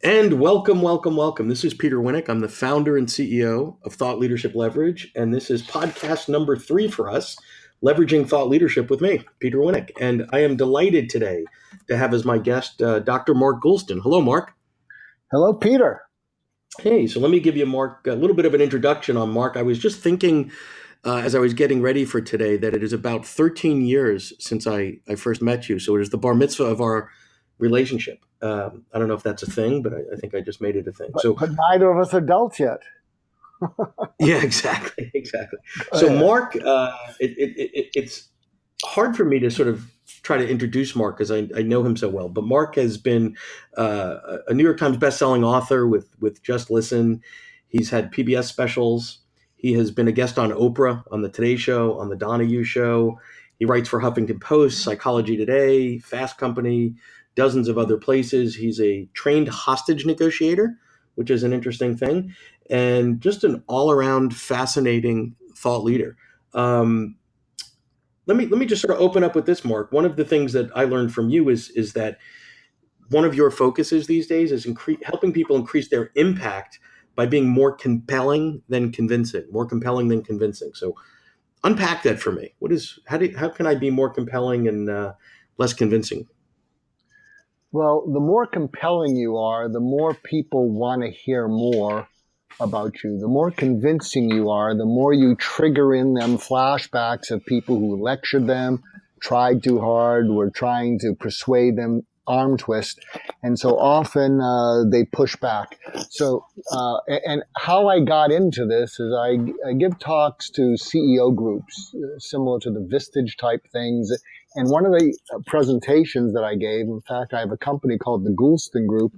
And welcome, welcome, welcome. This is Peter Winick. I'm the founder and CEO of Thought Leadership Leverage. And this is podcast number 3 for us, Leveraging Thought Leadership with me, Peter Winick. And I am delighted today to have as my guest Dr. Mark Goulston. Hello, Mark. Hello, Peter. Hey, so let me give you, Mark, a little bit of an introduction on Mark. I was just thinking as I was getting ready for today that it is about 13 years since I first met you. So it is the bar mitzvah of our relationship. I don't know if that's a thing, but I think I just made it a thing. But neither of us are adults yet. Yeah, exactly. So Mark, it's hard for me to sort of try to introduce Mark because I know him so well. But Mark has been a New York Times bestselling author with Just Listen. He's had PBS specials. He has been a guest on Oprah, on the Today Show, on the Donahue Show. He writes for Huffington Post, Psychology Today, Fast Company, dozens of other places. He's a trained hostage negotiator, which is an interesting thing, and just an all-around fascinating thought leader. Let me just sort of open up with this, Mark. One of the things that I learned from you is that one of your focuses these days is helping people increase their impact by being more compelling than convincing. So unpack that for me. How can I be more compelling and less convincing? Well, the more compelling you are, the more people want to hear more about you. The more convincing you are, the more you trigger in them flashbacks of people who lectured them, tried too hard, were trying to persuade them, arm twist. And so often they push back. So, and how I got into this is I give talks to CEO groups, similar to the Vistage type things. And one of the presentations that I gave, in fact, I have a company called the Goulston Group,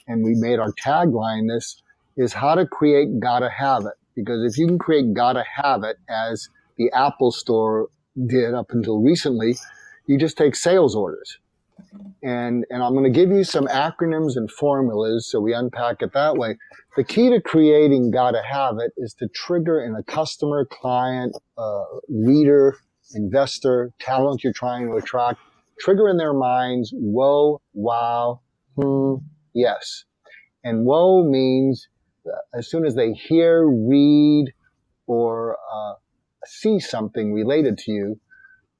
and we made our tagline this, is how to create gotta have it. Because if you can create gotta have it, as the Apple Store did up until recently, you just take sales orders. And I'm going to give you some acronyms and formulas so we unpack it that way. The key to creating gotta have it is to trigger in a customer, client, reader, investor, talent you're trying to attract, trigger in their minds, whoa, wow, yes. And whoa means as soon as they hear, read, or see something related to you,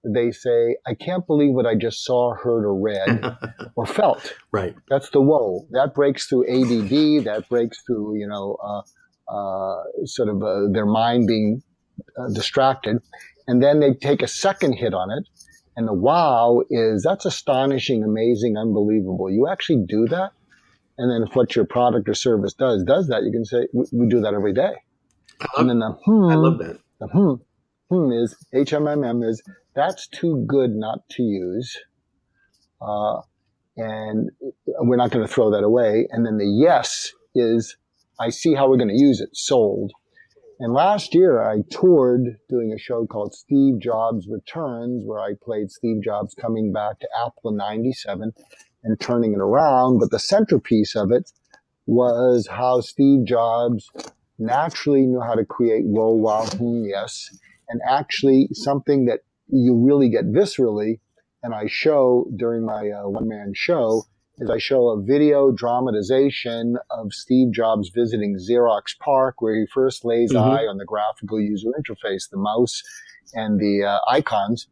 they say, I can't believe what I just saw, heard, or read, or felt. Right. That's the whoa. That breaks through ADD. That breaks through, their mind being distracted. And then they take a second hit on it. And the wow is, that's astonishing, amazing, unbelievable. You actually do that? And then if what your product or service does that, you can say, we do that every day. And then the I love that. The is, HMMM is, that's too good not to use. And we're not going to throw that away. And then the yes is, I see how we're going to use it, sold. And last year I toured doing a show called Steve Jobs Returns, where I played Steve Jobs coming back to Apple in 97 and turning it around. But the centerpiece of it was how Steve Jobs naturally knew how to create whoa, wow, yes. And actually something that you really get viscerally, and I show during my one-man show, is I show a video dramatization of Steve Jobs visiting Xerox PARC, where he first lays eye on the graphical user interface, the mouse and the icons.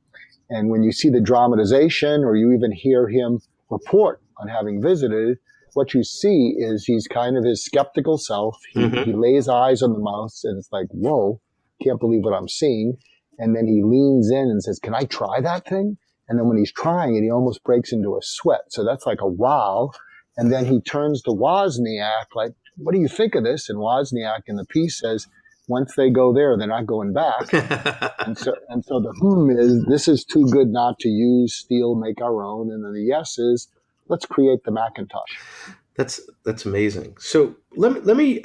And when you see the dramatization, or you even hear him report on having visited, what you see is he's kind of his skeptical self. He lays eyes on the mouse, and it's like, whoa, can't believe what I'm seeing. And then he leans in and says, can I try that thing? And then when he's trying it, he almost breaks into a sweat. So that's like a wow. And then he turns to Wozniak, like, what do you think of this? And Wozniak in the piece says, once they go there, they're not going back. and so the is, this is too good not to use, steal, make our own. And then the yes is, let's create the Macintosh. That's amazing. So let me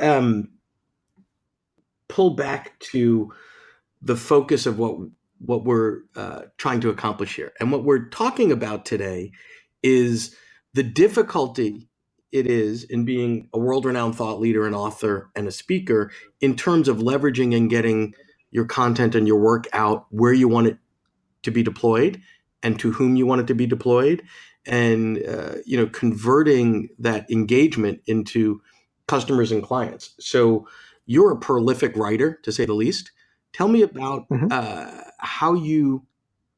pull back to the focus of what we're trying to accomplish here. And what we're talking about today is the difficulty it is in being a world-renowned thought leader, an author, and a speaker in terms of leveraging and getting your content and your work out where you want it to be deployed and to whom you want it to be deployed, and converting that engagement into customers and clients. So you're a prolific writer, to say the least. Tell me about Mhm. how you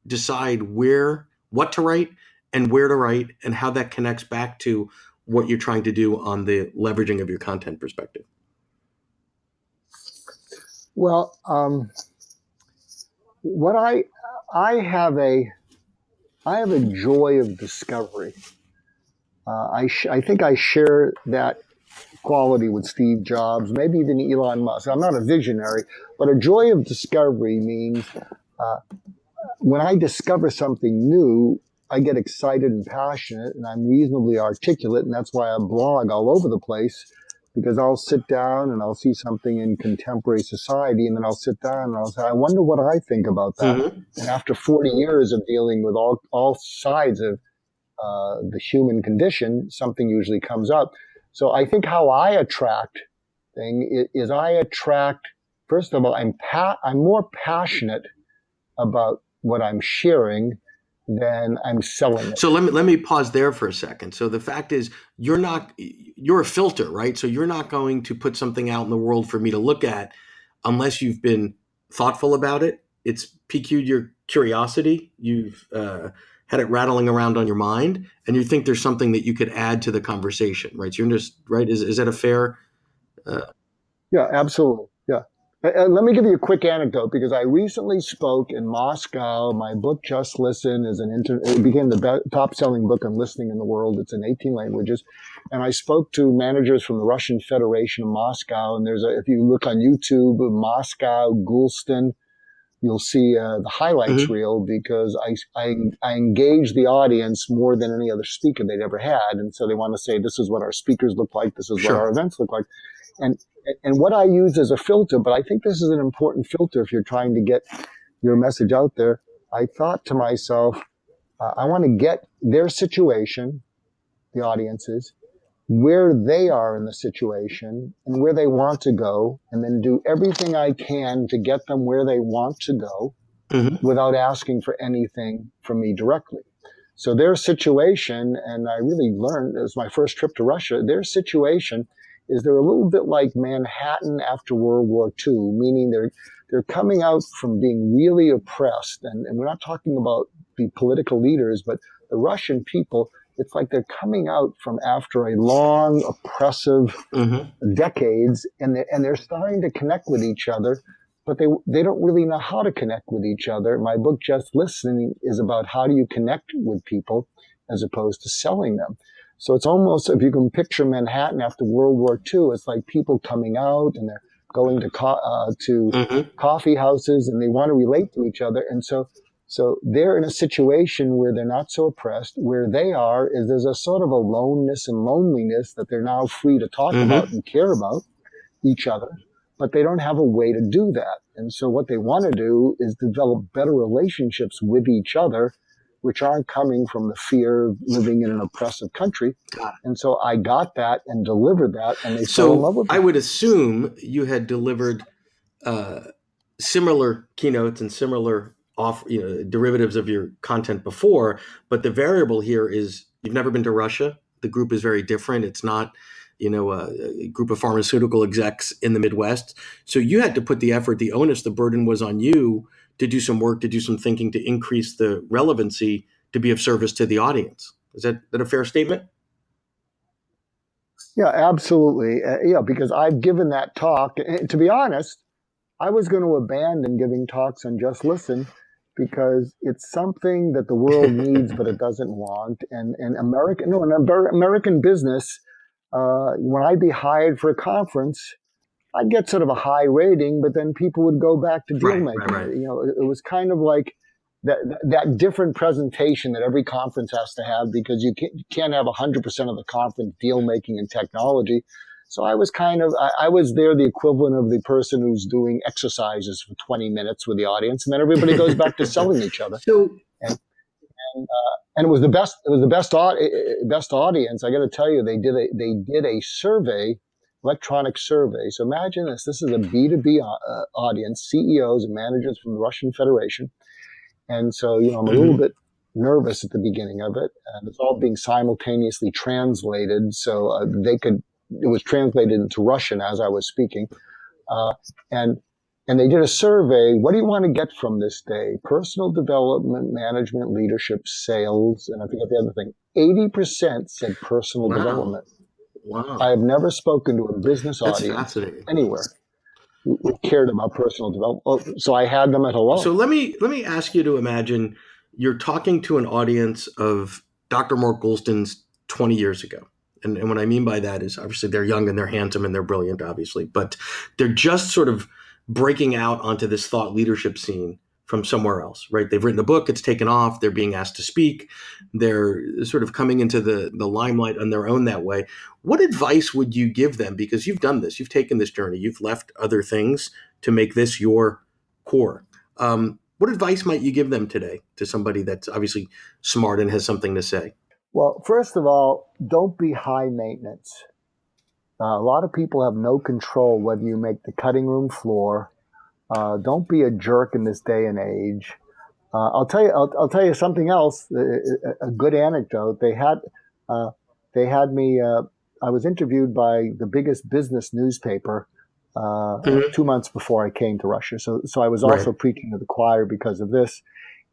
decide what to write and where to write, and how that connects back to what you're trying to do on the leveraging of your content perspective. Well, what I have a joy of discovery. I think I share that quality with Steve Jobs, maybe even Elon Musk. I'm not a visionary, but a joy of discovery means uh, when I discover something new, I get excited and passionate, and I'm reasonably articulate, and that's why I blog all over the place, because I'll sit down and I'll see something in contemporary society, and then I'll sit down and I'll say, I wonder what I think about that. Mm-hmm. And after 40 years of dealing with all sides of the human condition, something usually comes up. So I think how I attract is I attract, first of all, I'm more passionate about what I'm sharing than I'm selling it. So let me pause there for a second. So the fact is, you're a filter, right? So you're not going to put something out in the world for me to look at unless you've been thoughtful about it. It's piqued your curiosity. You've had it rattling around on your mind, and you think there's something that you could add to the conversation, right? So you're just right. Is that a fair? Yeah, absolutely. Yeah. Let me give you a quick anecdote because I recently spoke in Moscow. My book, Just Listen, it became the top-selling book on listening in the world. It's in 18 languages. And I spoke to managers from the Russian Federation of Moscow. And if you look on YouTube, Moscow, Goulston, you'll see the highlights Mm-hmm. reel because I engage the audience more than any other speaker they'd ever had. And so they want to say, this is what our speakers look like. This is what our events look like. And what I use as a filter, but I think this is an important filter if you're trying to get your message out there. I thought to myself, I want to get their situation, the audiences, where they are in the situation and where they want to go, and then do everything I can to get them where they want to go Mm-hmm. without asking for anything from me directly. So their situation, and I really learned, it was my first trip to Russia, their situation is they're a little bit like Manhattan after World War II, meaning they're coming out from being really oppressed. And we're not talking about the political leaders, but the Russian people, it's like they're coming out from after a long, oppressive Mm-hmm. decades, and they're starting to connect with each other, but they don't really know how to connect with each other. My book, Just Listening, is about how do you connect with people as opposed to selling them. So it's almost, if you can picture Manhattan after World War II, it's like people coming out and they're going to Mm-hmm. coffee houses and they want to relate to each other. And so they're in a situation where they're not so oppressed. Where they are is there's a sort of a aloneness and loneliness that they're now free to talk about Mm-hmm. and care about each other, but they don't have a way to do that. And so what they want to do is develop better relationships with each other, which aren't coming from the fear of living in an oppressive country. And so I got that and delivered that, and they fell in love So with I me. would assume you had delivered uh, similar keynotes and similar derivatives of your content before, but the variable here is you've never been to Russia. The group is very different. It's not a group of pharmaceutical execs in the Midwest. So you had to put the effort, the onus, the burden was on you to do some work, to do some thinking, to increase the relevancy, to be of service to the audience. Is that a fair statement? Yeah, absolutely. Yeah, because I've given that talk. And to be honest, I was going to abandon giving talks on Just Listen because it's something that the world needs, but it doesn't want. And American business, when I'd be hired for a conference, I'd get sort of a high rating, but then people would go back to deal Right, right, making. right. It was kind of like that different presentation that every conference has to have because you can't have 100% of the conference deal making and technology. So I was I was there the equivalent of the person who's doing exercises for 20 minutes with the audience, and then everybody goes back to selling each other. So And and it was the best. It was the best audience. I got to tell you, they did a survey, electronic survey. So imagine this. This is a B2B audience, CEOs and managers from the Russian Federation. And so, I'm a little mhm. bit nervous at the beginning of it, and it's all being simultaneously translated. So it was translated into Russian as I was speaking. Uh, and and they did a survey. What do you want to get from this day? Personal development, management, leadership, sales, and I forget the other thing. 80% said personal Wow. development. Wow. I have never spoken to a business That's audience fascinating. anywhere who cared about personal development. So I had them at hello. So let me ask you to imagine you're talking to an audience of Dr. Mark Goulston's 20 years ago. And what I mean by that is obviously they're young and they're handsome and they're brilliant, obviously, but they're just sort of breaking out onto this thought leadership scene from somewhere else, right? They've written a book, it's taken off, they're being asked to speak, they're sort of coming into the limelight on their own that way. What advice would you give them? Because you've done this, you've taken this journey, you've left other things to make this your core. What advice might you give them today to somebody that's obviously smart and has something to say? Well, first of all, don't be high maintenance. A lot of people have no control whether you make the cutting room floor. Don't be a jerk in this day and age. I'll tell you something else. A good anecdote. They had me. I was interviewed by the biggest business newspaper Mm-hmm. 2 months before I came to Russia. So I was Right. also preaching to the choir because of this.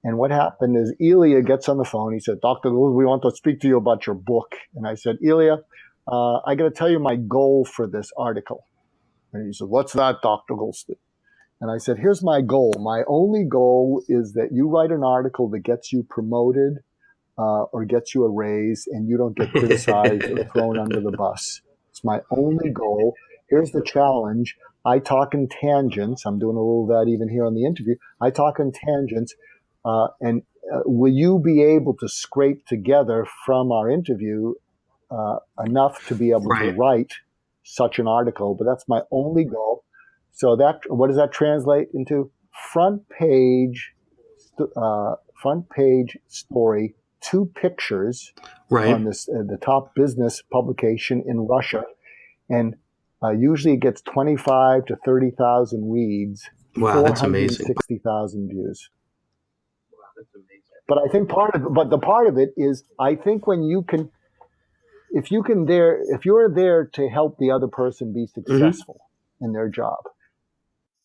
And what happened is Ilya gets on the phone. He said, Dr. Gould, we want to speak to you about your book. And I said, Ilya, I got to tell you my goal for this article. And he said, what's that, Dr. Goulston? And I said, here's my goal. My only goal is that you write an article that gets you promoted or gets you a raise and you don't get criticized or thrown under the bus. It's my only goal. Here's the challenge. I talk in tangents. I'm doing a little of that even here on the interview. I talk in tangents. And will you be able to scrape together from our interview enough to be able to Right. write such an article? But that's my only goal. So what does that translate into? Front page story, 2 pictures on Right. this the top business publication in Russia, and usually it gets 25 to 30,000 reads, Wow, that's amazing. 460,000 views. But I think the part of it is, I think when you can, if you're there to help the other person be Mm-hmm. successful in their job,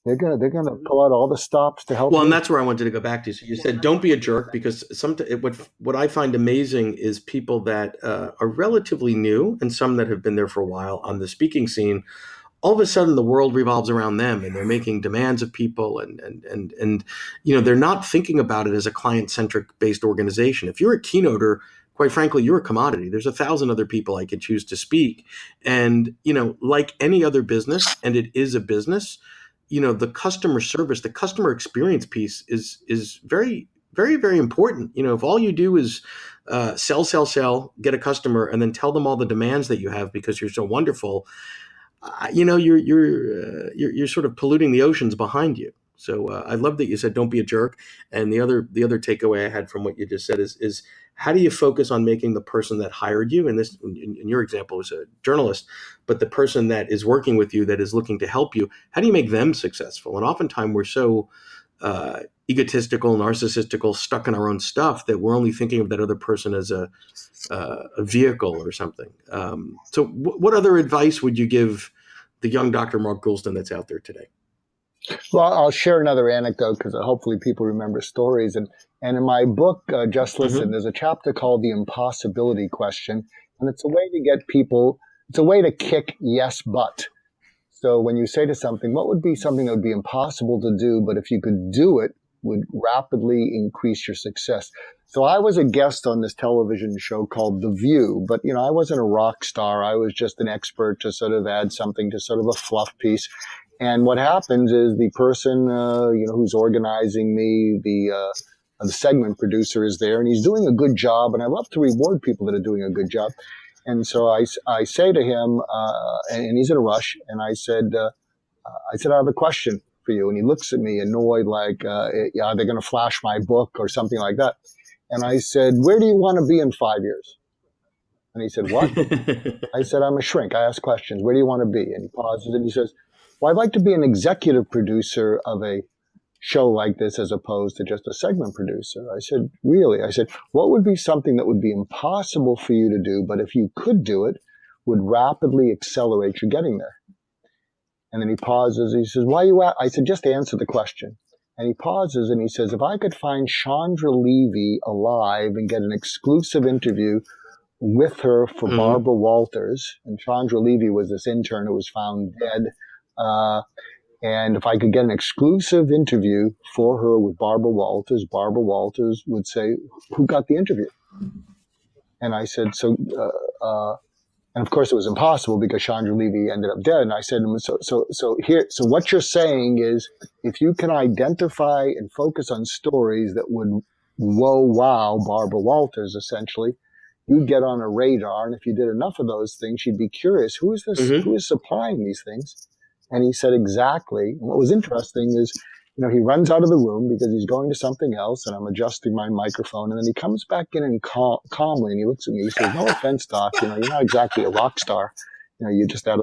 they're gonna pull out all the stops to help Well, and you. that's where I wanted to go back to. So you said, "Don't be a jerk," because what I find amazing is people that are relatively new and some that have been there for a while on the speaking scene. All of a sudden, the world revolves around them, and they're making demands of people, and they're not thinking about it as a client centric based organization. If you're a keynoter, quite frankly, you're a commodity. There's 1,000 other people I could choose to speak, and like any other business, and it is a business. The customer service, the customer experience piece is very, very, very important. If all you do is sell, sell, sell, get a customer, and then tell them all the demands that you have because you're so wonderful, you're sort of polluting the oceans behind you. So I love that you said don't be a jerk. And the other takeaway I had from what you just said is how do you focus on making the person that hired you, and this in your example was a journalist, but the person that is working with you that is looking to help you, how do you make them successful? And oftentimes we're so egotistical, narcissistical, stuck in our own stuff that we're only thinking of that other person as a vehicle or something. So, what other advice would you give the young Dr. Mark Goulston that's out there today? Well, I'll share another anecdote because hopefully people remember stories. And in my book, Just Listen, Mm-hmm. there's a chapter called The Impossibility Question. And it's a way to get people, it's a way to kick yes, but. So when you say to something, what would be something that would be impossible to do, but if you could do it, would rapidly increase your success? So I was a guest on this television show called The View, but I wasn't a rock star. I was just an expert to sort of add something to sort of a fluff piece. And what happens is the person, who's organizing me, the segment producer is there, and he's doing a good job. And I love to reward people that are doing a good job. And so I say to him, and he's in a rush, and I said, I have a question for you. And he looks at me annoyed, like, yeah, they're going to flash my book or something like that. And I said, where do you want to be in 5 years? And he said, what? I said, I'm a shrink. I ask questions. Where do you want to be? And he pauses and he says, well, I'd like to be an executive producer of a show like this as opposed to just a segment producer? I said, really? I said, what would be something that would be impossible for you to do, but if you could do it, would rapidly accelerate your getting there? And then he pauses. He says, why you at? I said, just answer the question. And he pauses and he says, if I could find Chandra Levy alive and get an exclusive interview with her for Barbara Walters, and Chandra Levy was this intern who was found dead, and if I could get an exclusive interview for her with Barbara Walters would say, who got the interview? And I said, and of course it was impossible because Chandra Levy ended up dead. And I said, so what you're saying is, if you can identify and focus on stories that would wow Barbara Walters, essentially, you'd get on a radar. And if you did enough of those things, you'd be curious, who is this? Who is supplying these things? And he said, exactly. And what was interesting is, he runs out of the room because he's going to something else, and I'm adjusting my microphone. And then he comes back in and calmly, and he looks at me. He says, "No offense, Doc. You're not exactly a rock star. You just add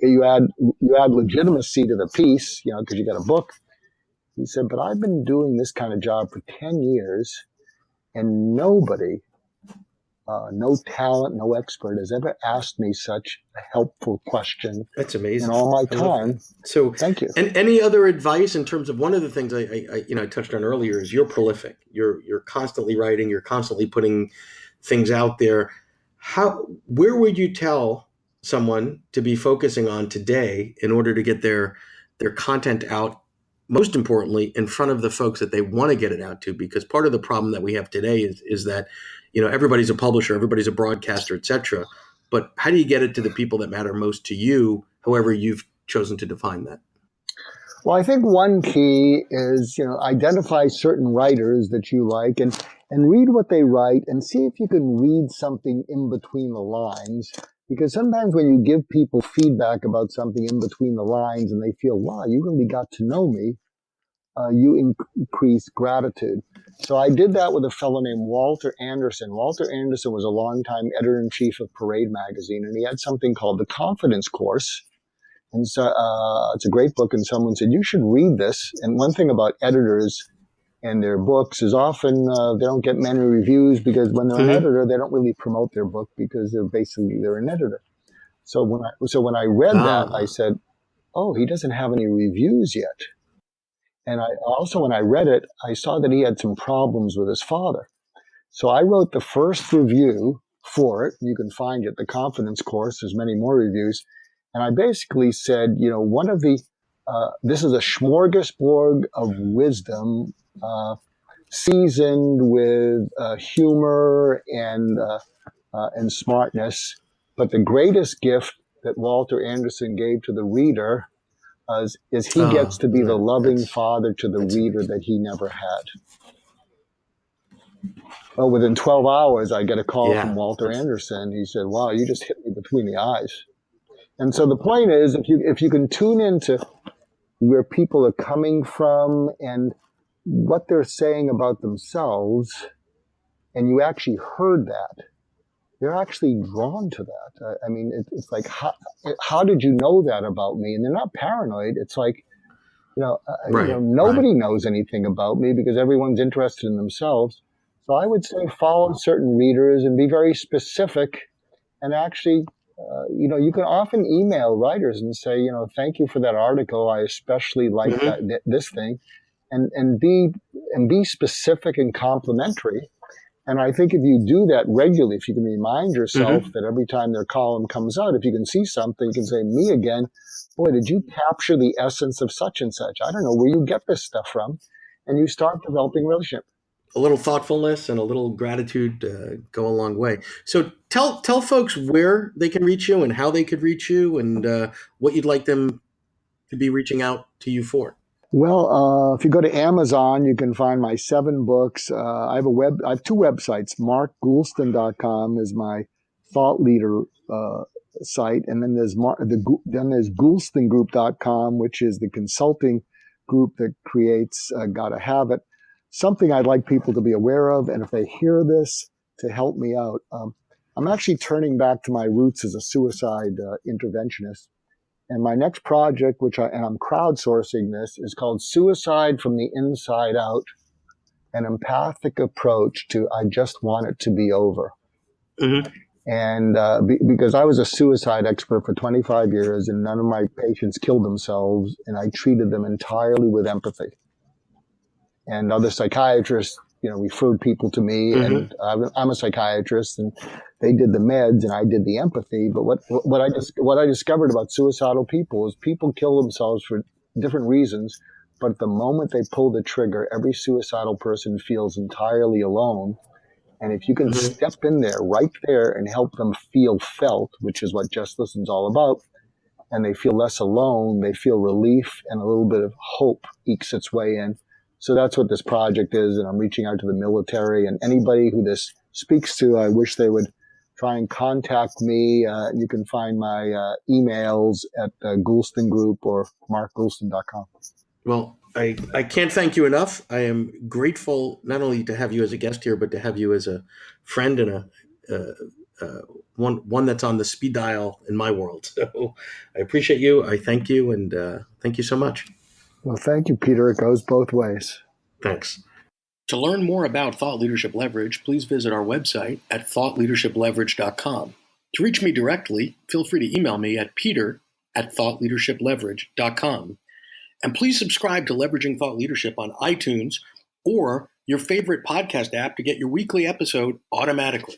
you add legitimacy to the piece, because you got a book." He said, "But I've been doing this kind of job for 10 years, and nobody, no talent, no expert has ever asked me such a helpful question." That's amazing. In all my time. So thank you. And any other advice in terms of, one of the things I touched on earlier is you're prolific. You're constantly writing. You're constantly putting things out there. Where would you tell someone to be focusing on today in order to get their content out, most importantly, in front of the folks that they want to get it out to? Because part of the problem that we have today is that everybody's a publisher, everybody's a broadcaster, et cetera. But how do you get it to the people that matter most to you, however you've chosen to define that? Well, I think one key is, identify certain writers that you like and read what they write and see if you can read something in between the lines. Because sometimes when you give people feedback about something in between the lines and they feel, wow, you really got to know me, you increase gratitude. So I did that with a fellow named Walter Anderson. Walter Anderson was a longtime editor-in-chief of Parade magazine, and he had something called the Confidence Course. And so it's a great book, and someone said, you should read this. And one thing about editors and their books is often they don't get many reviews because when they're an editor, they don't really promote their book because they're an editor. So when I read that, I said, oh, he doesn't have any reviews yet. And when I read it, I saw that he had some problems with his father. So I wrote the first review for it. You can find it, the Confidence Course. There's many more reviews. And I basically said, this is a smorgasbord of wisdom, seasoned with humor and smartness. But the greatest gift that Walter Anderson gave to the reader is he gets to be the loving father to the reader that he never had. Well, within 12 hours, I get a call from Walter Anderson. He said, wow, you just hit me between the eyes. And so the point is, if you can tune into where people are coming from and what they're saying about themselves, and you actually heard that, they're actually drawn to that. I mean, it's like, how did you know that about me? And they're not paranoid. It's like, nobody knows anything about me because everyone's interested in themselves. So I would say follow certain readers and be very specific. And actually, you can often email writers and say, thank you for that article. I especially like this thing, and be specific and complimentary. And I think if you do that regularly, if you can remind yourself that every time their column comes out, if you can see something, you can say, me again, boy, did you capture the essence of such and such? I don't know where you get this stuff from. And you start developing a relationship. A little thoughtfulness and a little gratitude go a long way. So tell folks where they can reach you and how they could reach you and what you'd like them to be reaching out to you for. Well, if you go to Amazon, you can find my 7 books. I have two websites. MarkGoulston.com is my thought leader site, and then there's GoulstonGroup.com, which is the consulting group that creates Gotta Have It. Something I'd like people to be aware of, and if they hear this, to help me out. I'm actually turning back to my roots as a suicide interventionist. And my next project, and I'm crowdsourcing this, is called Suicide from the Inside Out, an empathic approach to I just want it to be over. Mm-hmm. And because I was a suicide expert for 25 years and none of my patients killed themselves, and I treated them entirely with empathy. And other psychiatrists, referred people to me, Mm-hmm. and I'm a psychiatrist, and they did the meds and I did the empathy. But what I discovered about suicidal people is people kill themselves for different reasons, but the moment they pull the trigger, every suicidal person feels entirely alone. And if you can Mm-hmm. step in there, right there, and help them feel felt, which is what Just Listen's all about, and they feel less alone, they feel relief, and a little bit of hope ekes its way in. So that's what this project is, and I'm reaching out to the military and anybody who this speaks to. I wish they would try and contact me. You can find my emails at Goulston Group or markgoulston.com. Well, I can't thank you enough. I am grateful not only to have you as a guest here, but to have you as a friend and one that's on the speed dial in my world. So I appreciate you. I thank you, and thank you so much. Well, thank you, Peter. It goes both ways. Thanks. To learn more about Thought Leadership Leverage, please visit our website at thoughtleadershipleverage.com. To reach me directly, feel free to email me at peter@thoughtleadershipleverage.com. And please subscribe to Leveraging Thought Leadership on iTunes or your favorite podcast app to get your weekly episode automatically.